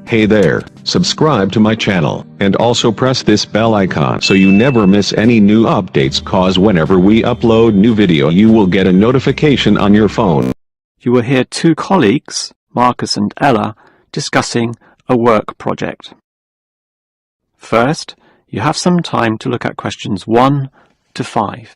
Hey there, subscribe to my channel, and also press this bell icon so you never miss any new updates, cause whenever we upload new video you will get a notification on your phone. You will hear two colleagues, Marcus and Ella, discussing a work project. First, you have some time to look at questions 1 to 5.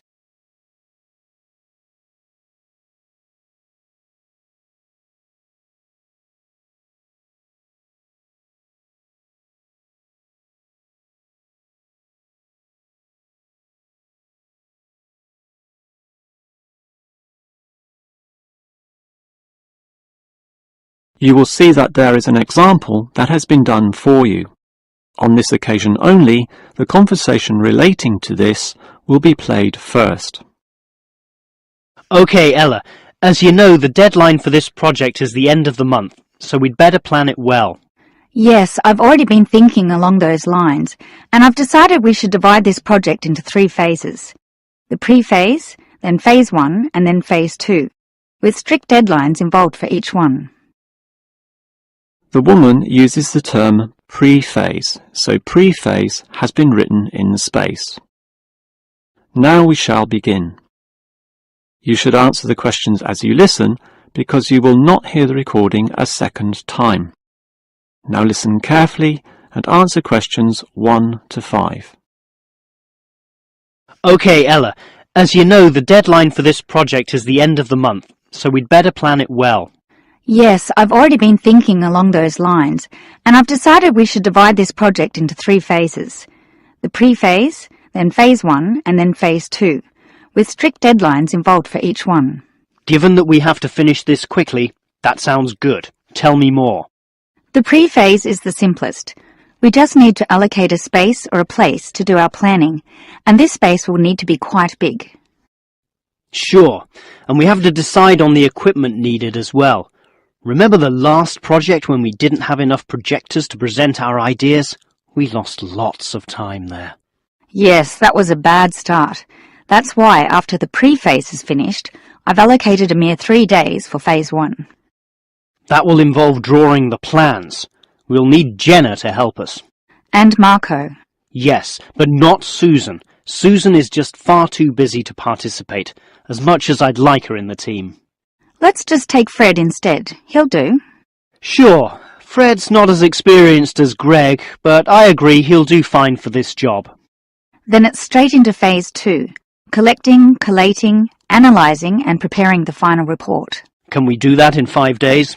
You will see that there is an example that has been done for you. On this occasion only, the conversation relating to this will be played first. Okay, Ella, as you know, the deadline for this project is the end of the month, so we'd better plan it well. Yes, I've already been thinking along those lines, and I've decided we should divide this project into 3 phases. The pre-phase, then phase 1, and then phase 2, with strict deadlines involved for each one. The woman uses the term pre-phase, so pre-phase has been written in the space. Now we shall begin. You should answer the questions as you listen, because you will not hear the recording a second time. Now listen carefully and answer questions 1 to 5. Okay, Ella, as you know, the deadline for this project is the end of the month, so we'd better plan it well. Yes, I've already been thinking along those lines, and I've decided we should divide this project into 3 phases. The pre-phase, then phase 1, and then phase 2, with strict deadlines involved for each one. Given that we have to finish this quickly, that sounds good. Tell me more. The pre-phase is the simplest. We just need to allocate a space or a place to do our planning, and this space will need to be quite big. Sure, and we have to decide on the equipment needed as well. Remember the last project when we didn't have enough projectors to present our ideas? We lost lots of time there. Yes, that was a bad start. That's why, after the pre-phase is finished, I've allocated a mere 3 days for phase 1. That will involve drawing the plans. We'll need Jenna to help us. And Marco. Yes, but not Susan. Susan is just far too busy to participate, as much as I'd like her in the team. Let's just take Fred instead. He'll do. Sure, Fred's not as experienced as Greg, but I agree he'll do fine for this job. Then it's straight into phase 2. Collecting, collating, analysing and preparing the final report. Can we do that in 5 days?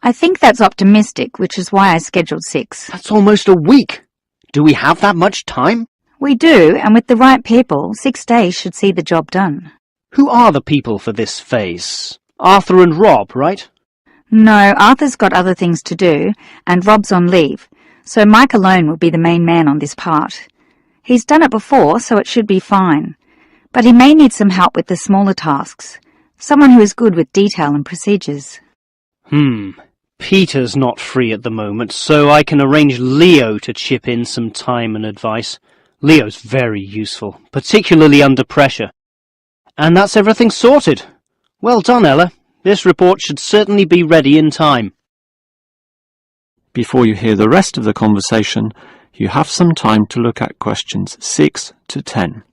I think that's optimistic, which is why I scheduled 6. That's almost a week. Do we have that much time? We do, and with the right people, 6 days should see the job done. Who are the people for this phase? Arthur and Rob, right? No, Arthur's got other things to do, and Rob's on leave, so Mike alone will be the main man on this part. He's done it before, so it should be fine. But he may need some help with the smaller tasks. Someone who is good with detail and procedures. Peter's not free at the moment, so I can arrange Leo to chip in some time and advice. Leo's very useful, particularly under pressure. And that's everything sorted. Well done, Ella. This report should certainly be ready in time. Before you hear the rest of the conversation, you have some time to look at questions 6 to 10.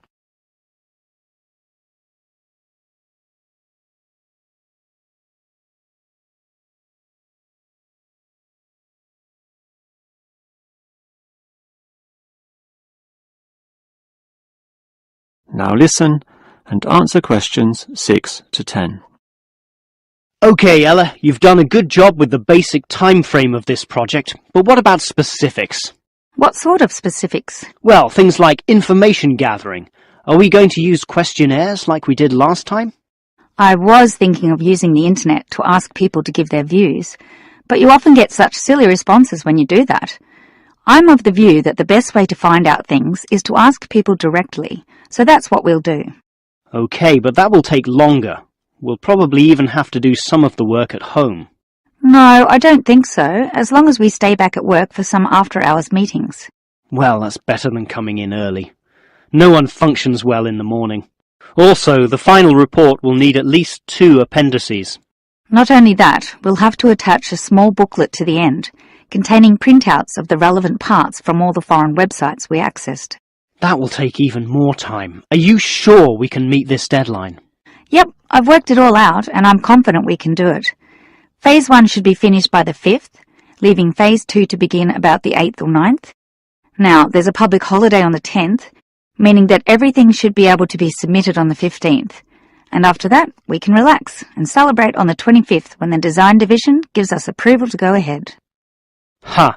Now listen and answer questions 6 to 10. Okay, Ella, you've done a good job with the basic time frame of this project, but what about specifics? What sort of specifics? Well, things like information gathering. Are we going to use questionnaires like we did last time? I was thinking of using the internet to ask people to give their views, but you often get such silly responses when you do that. I'm of the view that the best way to find out things is to ask people directly, so that's what we'll do. Okay, but that will take longer. We'll probably even have to do some of the work at home. No, I don't think so, as long as we stay back at work for some after-hours meetings. Well, that's better than coming in early. No one functions well in the morning. Also, the final report will need at least 2 appendices. Not only that, we'll have to attach a small booklet to the end, containing printouts of the relevant parts from all the foreign websites we accessed. That will take even more time. Are you sure we can meet this deadline? Yep, I've worked it all out and I'm confident we can do it. Phase 1 should be finished by the 5th, leaving Phase 2 to begin about the 8th or 9th. Now, there's a public holiday on the 10th, meaning that everything should be able to be submitted on the 15th. And after that, we can relax and celebrate on the 25th when the design division gives us approval to go ahead. Ha!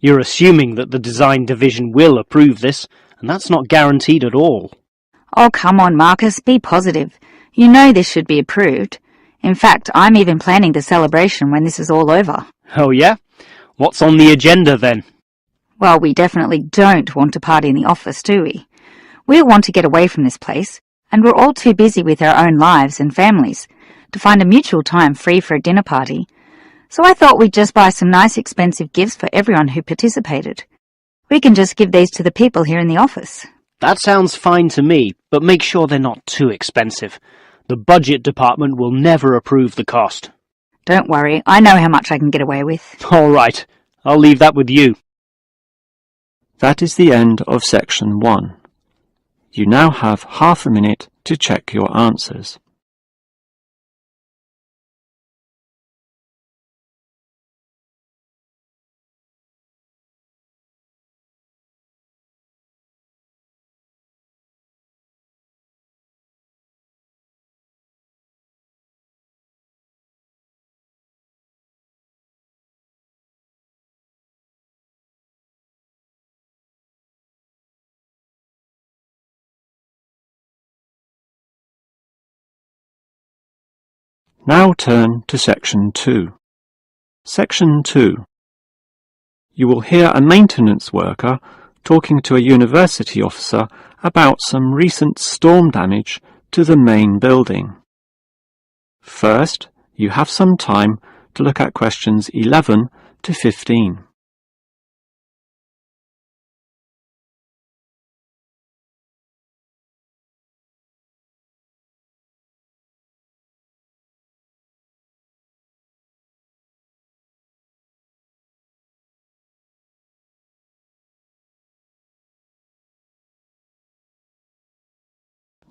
You're assuming that the design division will approve this, and that's not guaranteed at all. Oh, come on, Marcus, be positive. You know this should be approved. In fact, I'm even planning the celebration when this is all over. Oh yeah? What's on the agenda then? Well, we definitely don't want to party in the office, do we? We want to get away from this place, and we're all too busy with our own lives and families to find a mutual time free for a dinner party. So I thought we'd just buy some nice expensive gifts for everyone who participated. We can just give these to the people here in the office. That sounds fine to me, but make sure they're not too expensive. The budget department will never approve the cost. Don't worry, I know how much I can get away with. All right, I'll leave that with you. That is the end of section 1. You now have half a minute to check your answers. Now turn to section 2. Section 2. You will hear a maintenance worker talking to a university officer about some recent storm damage to the main building. First, you have some time to look at questions 11 to 15.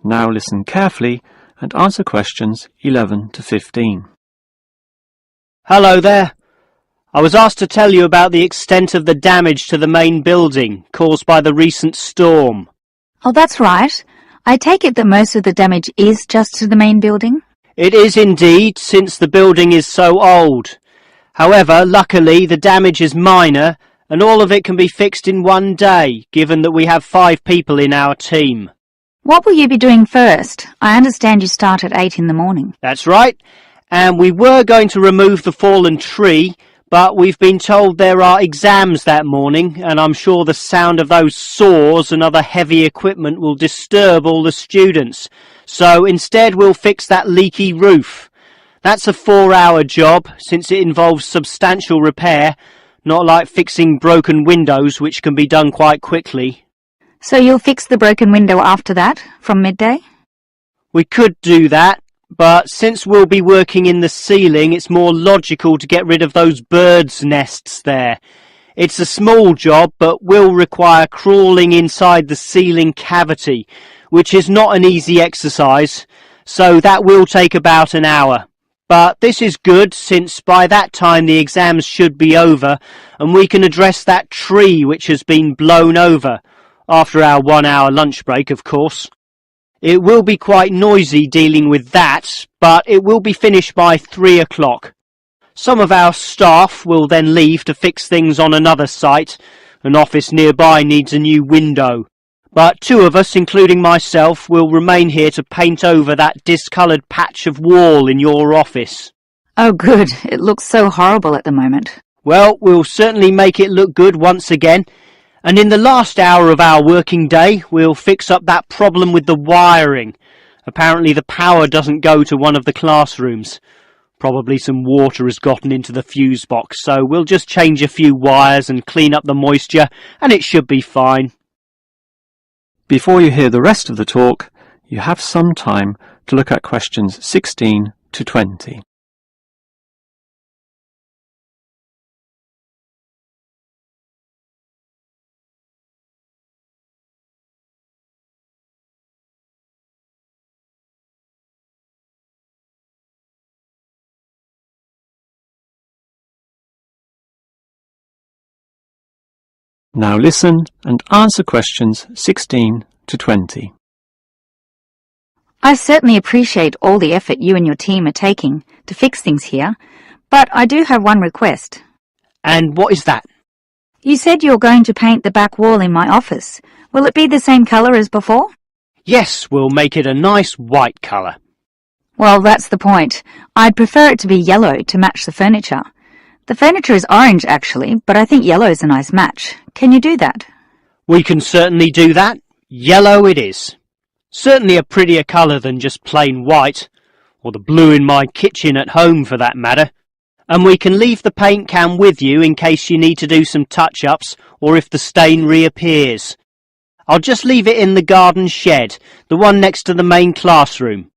Now listen carefully and answer questions 11 to 15. Hello there. I was asked to tell you about the extent of the damage to the main building caused by the recent storm. Oh, that's right. I take it that most of the damage is just to the main building? It is indeed, since the building is so old. However, luckily the damage is minor and all of it can be fixed in one day, given that we have 5 people in our team. What will you be doing first? I understand you start at 8 in the morning. That's right, and we were going to remove the fallen tree, but we've been told there are exams that morning, and I'm sure the sound of those saws and other heavy equipment will disturb all the students. So instead we'll fix that leaky roof. That's a 4-hour job, since it involves substantial repair, not like fixing broken windows, which can be done quite quickly. So you'll fix the broken window after that, from midday? We could do that, but since we'll be working in the ceiling, it's more logical to get rid of those birds' nests there. It's a small job, but will require crawling inside the ceiling cavity, which is not an easy exercise, so that will take about an hour. But this is good, since by that time the exams should be over, and we can address that tree which has been blown over. After our 1-hour lunch break, of course. It will be quite noisy dealing with that, but it will be finished by 3 o'clock. Some of our staff will then leave to fix things on another site. An office nearby needs a new window. But 2 of us, including myself, will remain here to paint over that discoloured patch of wall in your office. Oh, good. It looks so horrible at the moment. Well, we'll certainly make it look good once again. And in the last hour of our working day, we'll fix up that problem with the wiring. Apparently the power doesn't go to one of the classrooms. Probably some water has gotten into the fuse box, so we'll just change a few wires and clean up the moisture, and it should be fine. Before you hear the rest of the talk, you have some time to look at questions 16 to 20. Now listen and answer questions 16 to 20. I certainly appreciate all the effort you and your team are taking to fix things here, but I do have one request. And what is that? You said you're going to paint the back wall in my office. Will it be the same colour as before? Yes, we'll make it a nice white colour. Well, that's the point. I'd prefer it to be yellow to match the furniture. The furniture is orange, actually, but I think yellow's a nice match. Can you do that? We can certainly do that. Yellow it is. Certainly a prettier colour than just plain white, or the blue in my kitchen at home for that matter. And we can leave the paint can with you in case you need to do some touch-ups or if the stain reappears. I'll just leave it in the garden shed, the one next to the main classroom.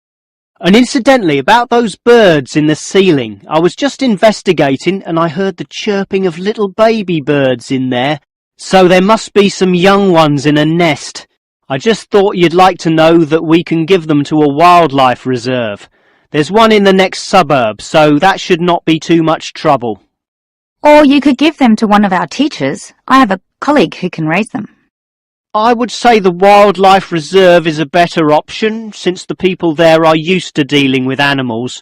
And incidentally, about those birds in the ceiling, I was just investigating and I heard the chirping of little baby birds in there, so there must be some young ones in a nest. I just thought you'd like to know that we can give them to a wildlife reserve. There's one in the next suburb, so that should not be too much trouble. Or you could give them to one of our teachers. I have a colleague who can raise them. I would say the wildlife reserve is a better option, since the people there are used to dealing with animals.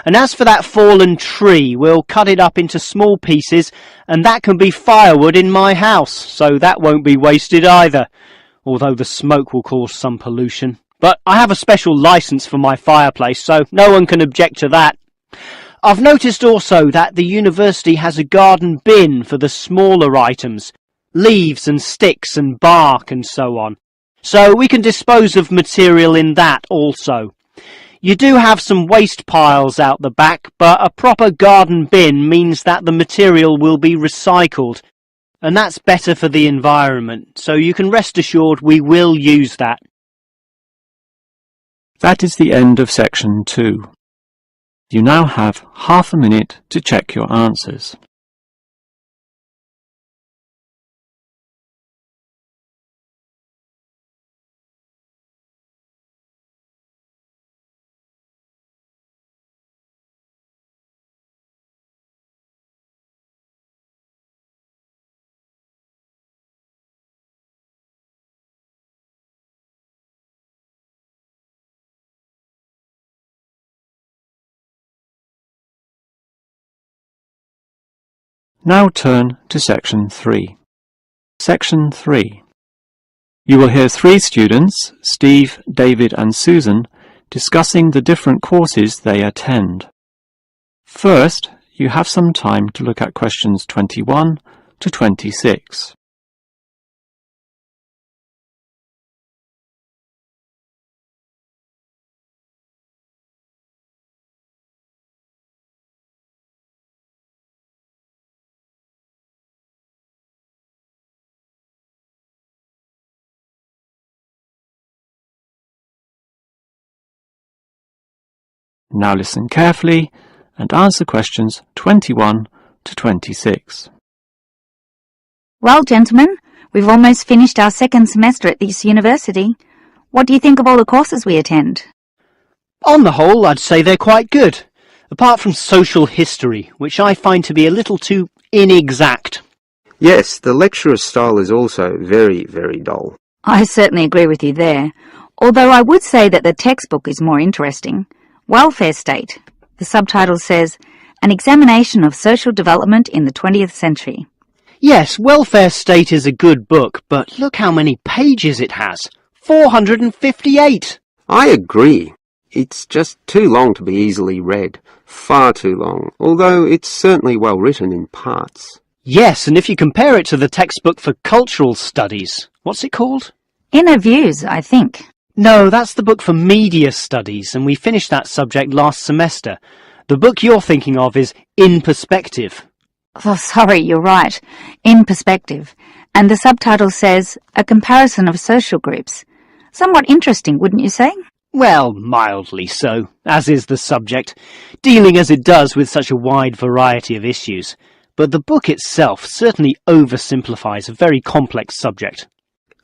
And as for that fallen tree, we'll cut it up into small pieces, and that can be firewood in my house, so that won't be wasted either, although the smoke will cause some pollution. But I have a special licence for my fireplace, so no one can object to that. I've noticed also that the university has a garden bin for the smaller items, leaves and sticks and bark and so on, so we can dispose of material in that also. You do have some waste piles out the back, but a proper garden bin means that the material will be recycled, and that's better for the environment, so you can rest assured we will use that. That is the end of section 2. You now have half a minute to check your answers. Now turn to section 3. Section 3. You will hear 3 students, Steve, David and Susan, discussing the different courses they attend. First, you have some time to look at questions 21 to 26. Now listen carefully and answer questions 21 to 26. Well, gentlemen, we've almost finished our second semester at this university. What do you think of all the courses we attend? On the whole, I'd say they're quite good, apart from social history, which I find to be a little too inexact. Yes, the lecturer's style is also very, very dull. I certainly agree with you there, although I would say that the textbook is more interesting. Welfare State. The subtitle says, An Examination of Social Development in the 20th Century. Yes, Welfare State is a good book, but look how many pages it has. 458! I agree. It's just too long to be easily read. Far too long, although it's certainly well written in parts. Yes, and if you compare it to the textbook for cultural studies, what's it called? Inner Views, I think. No, that's the book for media studies, and we finished that subject last semester. The book you're thinking of is In Perspective. Oh, sorry, you're right. In Perspective. And the subtitle says, A Comparison of Social Groups. Somewhat interesting, wouldn't you say? Well, mildly so, as is the subject, dealing as it does with such a wide variety of issues. But the book itself certainly oversimplifies a very complex subject.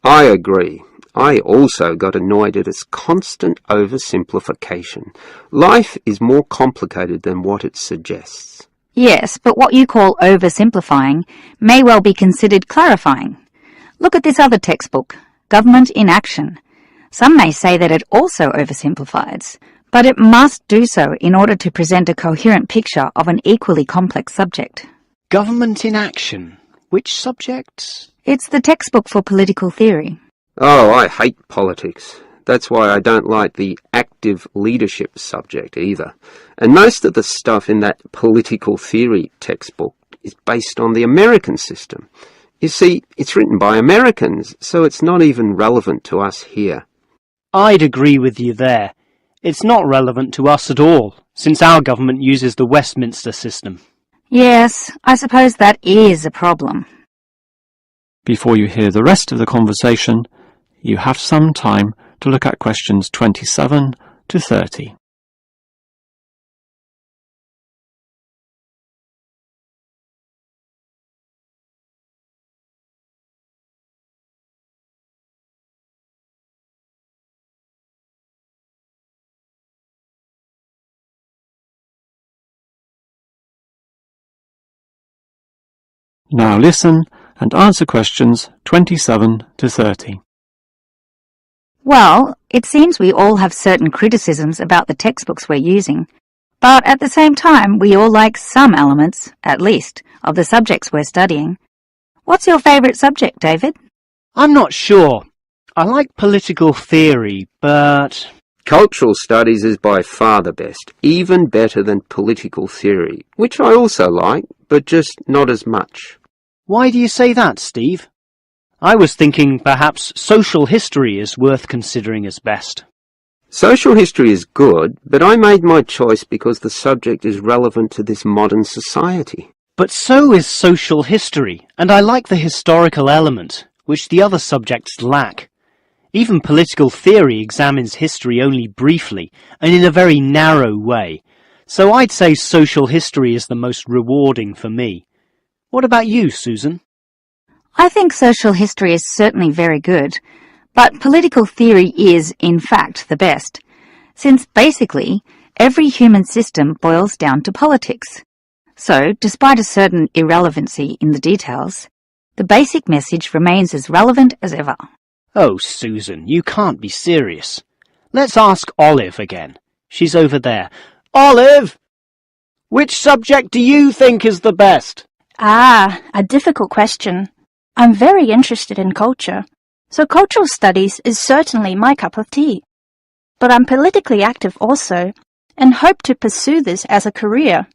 I agree. I also got annoyed at its constant oversimplification. Life is more complicated than what it suggests. Yes, but what you call oversimplifying may well be considered clarifying. Look at this other textbook, Government in Action. Some may say that it also oversimplifies, but it must do so in order to present a coherent picture of an equally complex subject. Government in Action. Which subject? It's the textbook for political theory. Oh, I hate politics. That's why I don't like the active leadership subject either. And most of the stuff in that political theory textbook is based on the American system. You see, it's written by Americans, so it's not even relevant to us here. I'd agree with you there. It's not relevant to us at all, since our government uses the Westminster system. Yes, I suppose that is a problem. Before you hear the rest of the conversation, you have some time to look at questions 27 to 30. Now listen and answer questions 27 to 30. Well, it seems we all have certain criticisms about the textbooks we're using, but at the same time we all like some elements, at least, of the subjects we're studying. What's your favourite subject, David? I'm not sure. I like political theory, but... Cultural studies is by far the best, even better than political theory, which I also like, but just not as much. Why do you say that, Steve? I was thinking perhaps social history is worth considering as best. Social history is good, but I made my choice because the subject is relevant to this modern society. But so is social history, and I like the historical element, which the other subjects lack. Even political theory examines history only briefly, and in a very narrow way, so I'd say social history is the most rewarding for me. What about you, Susan? I think social history is certainly very good, but political theory is, in fact, the best, since basically every human system boils down to politics. So, despite a certain irrelevancy in the details, the basic message remains as relevant as ever. Oh, Susan, you can't be serious. Let's ask Olive again. She's over there. Olive! Which subject do you think is the best? Ah, a difficult question. I'm very interested in culture, so cultural studies is certainly my cup of tea. But I'm politically active also, and hope to pursue this as a career.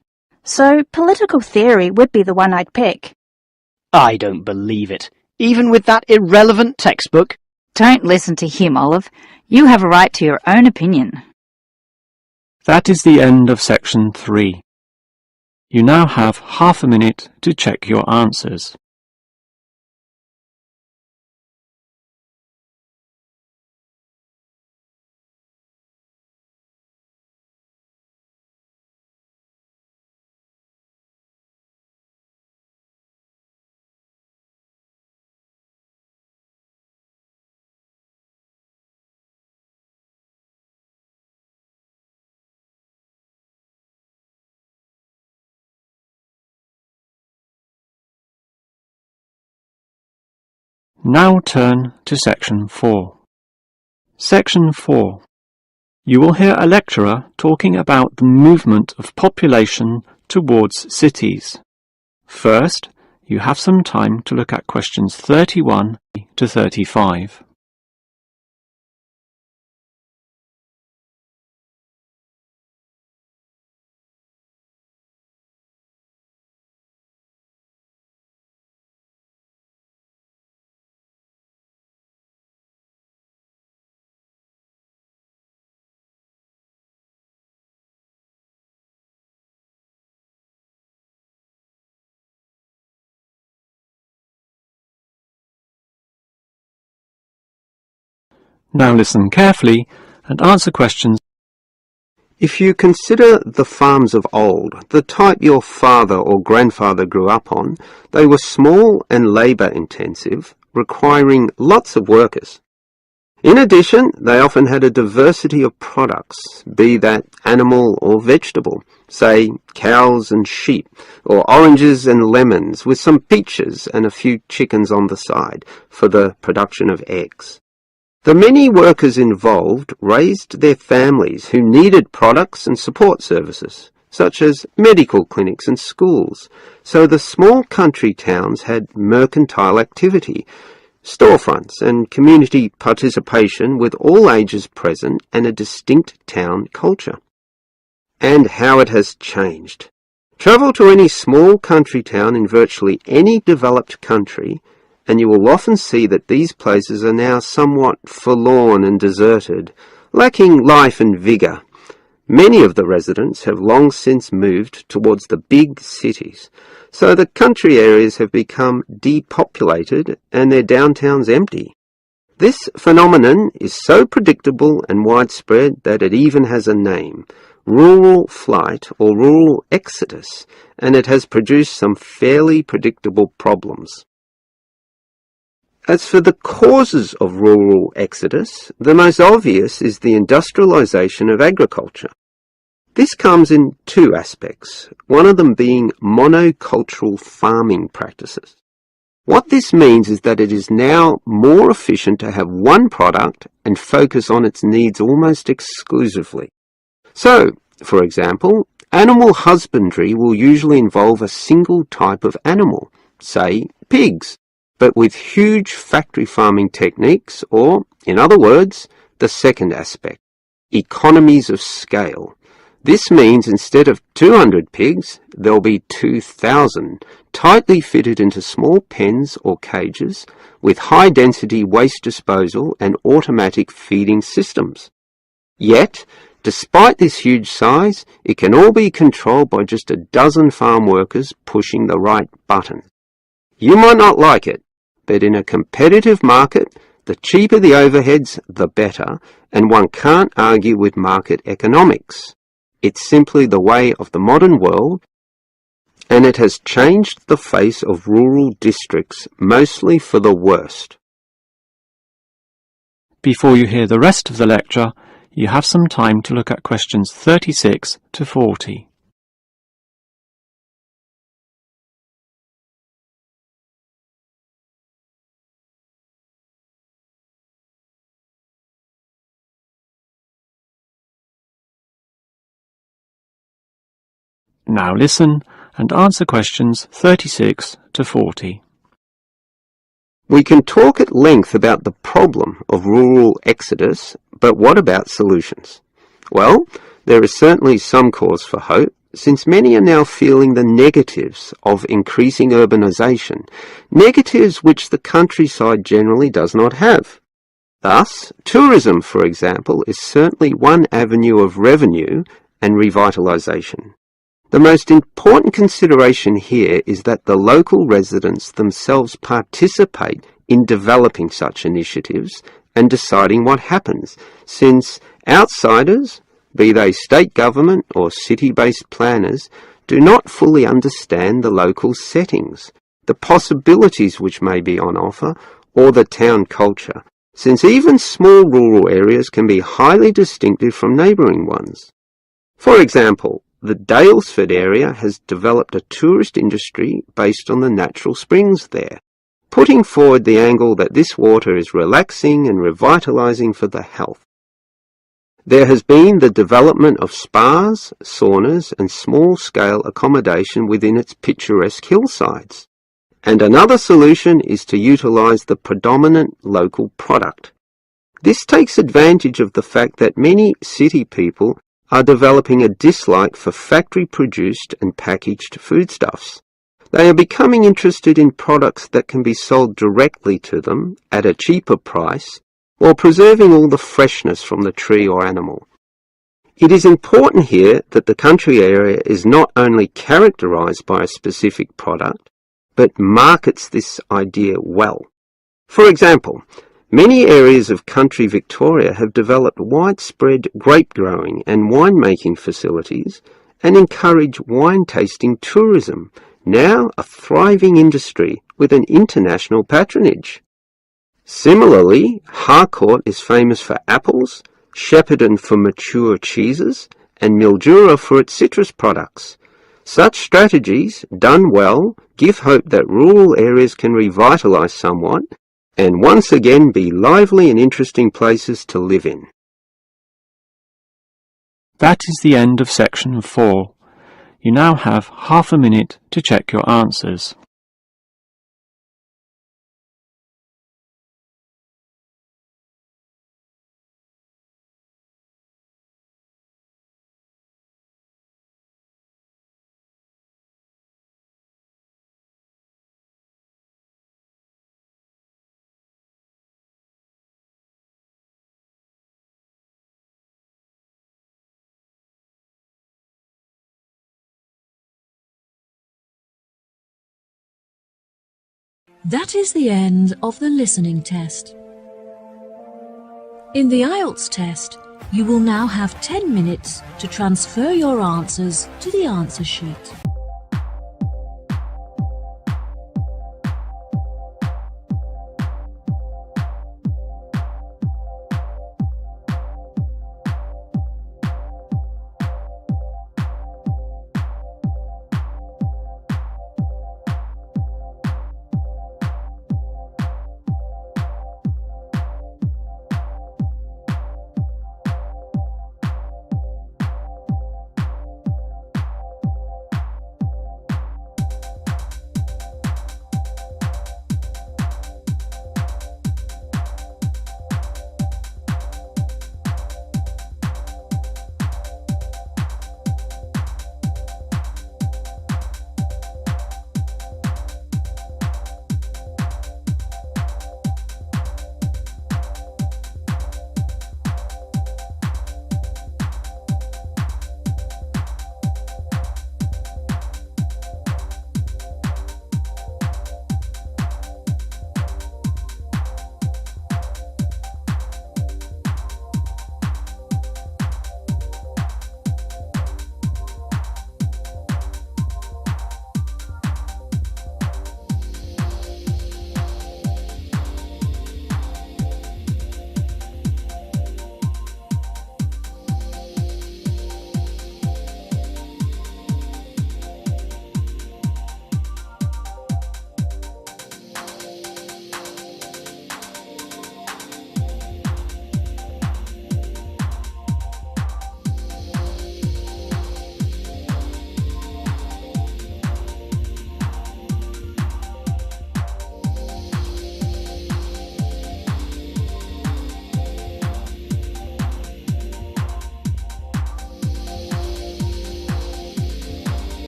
So political theory would be the one I'd pick. I don't believe it. Even with that irrelevant textbook? Don't listen to him, Olive. You have a right to your own opinion. That is the end of section 3. You now have half a minute to check your answers. Now turn to section 4. Section 4. You will hear a lecturer talking about the movement of population towards cities. First, you have some time to look at questions 31 to 35. Now listen carefully and answer questions. If you consider the farms of old, the type your father or grandfather grew up on, they were small and labour-intensive, requiring lots of workers. In addition, they often had a diversity of products, be that animal or vegetable, say cows and sheep, or oranges and lemons with some peaches and a few chickens on the side for the production of eggs. The many workers involved raised their families who needed products and support services, such as medical clinics and schools, so the small country towns had mercantile activity, storefronts and community participation with all ages present and a distinct town culture. And how it has changed. Travel to any small country town in virtually any developed country, and you will often see that these places are now somewhat forlorn and deserted, lacking life and vigour. Many of the residents have long since moved towards the big cities, so the country areas have become depopulated and their downtowns empty. This phenomenon is so predictable and widespread that it even has a name, rural flight or rural exodus, and it has produced some fairly predictable problems. As for the causes of rural exodus, the most obvious is the industrialization of agriculture. This comes in two aspects, one of them being monocultural farming practices. What this means is that it is now more efficient to have one product and focus on its needs almost exclusively. So, for example, animal husbandry will usually involve a single type of animal, say pigs, but with huge factory farming techniques, or, in other words, the second aspect, economies of scale. This means instead of 200 pigs, there'll be 2,000, tightly fitted into small pens or cages, with high-density waste disposal and automatic feeding systems. Yet, despite this huge size, it can all be controlled by just a dozen farm workers pushing the right button. You might not like it, but in a competitive market, the cheaper the overheads, the better, and one can't argue with market economics. It's simply the way of the modern world, and it has changed the face of rural districts, mostly for the worst. Before you hear the rest of the lecture, you have some time to look at questions 36 to 40. Now listen and answer questions 36 to 40. We can talk at length about the problem of rural exodus, but what about solutions? Well, there is certainly some cause for hope, since many are now feeling the negatives of increasing urbanization, negatives which the countryside generally does not have. Thus, tourism, for example, is certainly one avenue of revenue and revitalization. The most important consideration here is that the local residents themselves participate in developing such initiatives and deciding what happens, since outsiders, be they state government or city-based planners, do not fully understand the local settings, the possibilities which may be on offer, or the town culture, since even small rural areas can be highly distinctive from neighbouring ones. For example, the Daylesford area has developed a tourist industry based on the natural springs there, putting forward the angle that this water is relaxing and revitalising for the health. There has been the development of spas, saunas and small-scale accommodation within its picturesque hillsides. And another solution is to utilise the predominant local product. This takes advantage of the fact that many city people are developing a dislike for factory-produced and packaged foodstuffs. They are becoming interested in products that can be sold directly to them at a cheaper price, while preserving all the freshness from the tree or animal. It is important here that the country area is not only characterised by a specific product, but markets this idea well. For example, many areas of country Victoria have developed widespread grape growing and winemaking facilities and encourage wine tasting tourism, now a thriving industry with an international patronage. Similarly, Harcourt is famous for apples, Shepparton for mature cheeses, and Mildura for its citrus products. Such strategies, done well, give hope that rural areas can revitalise somewhat and once again be lively and interesting places to live in. That is the end of section 4. You now have half a minute to check your answers. That is the end of the listening test. In the IELTS test, you will now have 10 minutes to transfer your answers to the answer sheet.